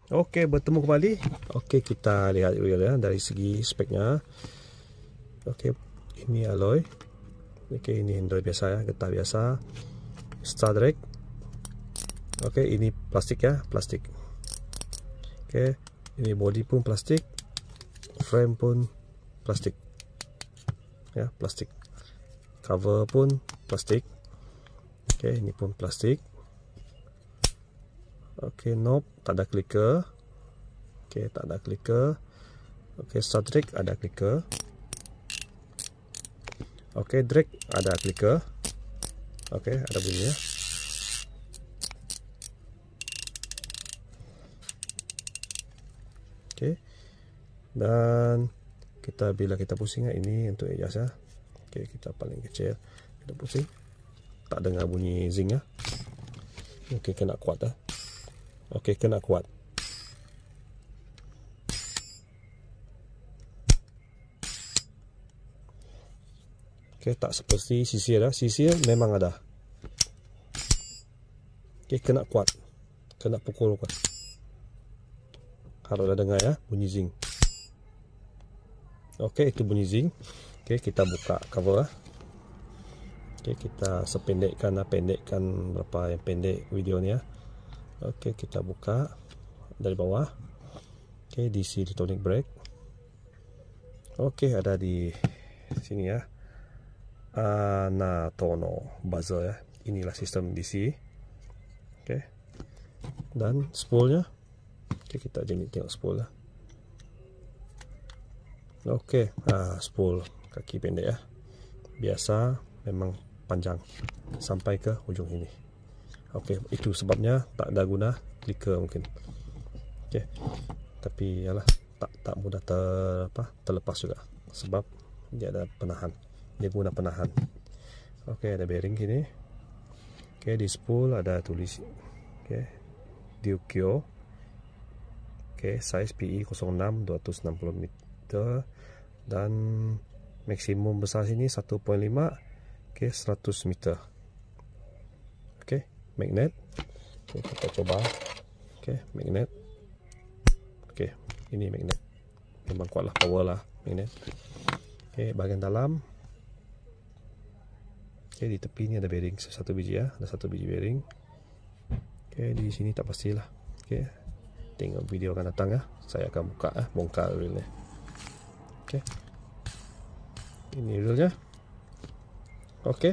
Okey, bertemu kembali. Okey, kita lihat wheel ya dari segi speknya. Okey, ini alloy. Okey, ini handle biasa ya, getah biasa. Star Trek. Okey, ini plastik ya, plastik. Okey, ini body pun plastik. Frame pun plastik. Ya, plastik. Cover pun plastik. Okey, ini pun plastik. Okey, knob tak ada clicker. Okey, tak ada clicker. Okey, Star Trek ada clicker. Okey, drag ada clicker. Okey, ada bunyi ya. Okey. Dan kita bila kita pusing ya, ini untuk adjust ya. Okey, kita paling kecil. Kita pusing. Tak dengar bunyi zing ya. Okey, kena kuat ya. Okey, kena kuat. Okey, tak seperti sisir ya. Sisir memang ada. Okey, kena kuat. Kena pukul kuat. Harus dah dengar ya bunyi zing. Okey, itu bunyi zing. Okey, kita buka cover ya. Okey, kita pendekkan berapa yang pendek video ni ya. Okey, kita buka dari bawah. Okey, DC Tonic brake. Okey, ada di sini ya. Anatono buzzer ya. Inilah sistem DC. Okey. Dan spoolnya. Okey, kita tengok spool lah. Okey, spool kaki pendek ya. Biasa memang panjang sampai ke ujung ini. Okey, itu sebabnya tak ada guna clicker mungkin. Okey. Tapi yalah, tak mudah terlepas juga sebab dia ada penahan. Dia guna penahan. Okey, ada bearing sini. Okey, di spool ada tulis okey. Diukyo. Okey, size PE 06 260 meter dan maksimum besar sini 1.5 ke 100 meter. Okey, magnet. Okay, kita coba. Okey, magnet. Okey, ini magnet. Memang kuatlah, power lah magnet. Okey, bahagian dalam. Okey, di tepi ni ada bearing satu biji ya, ada satu biji bearing. Okey, di sini tak pastilah. Okey. Tengok video akan datang ya. Saya akan buka bongkar reel ni. Okey. Ini reelnya. Okey.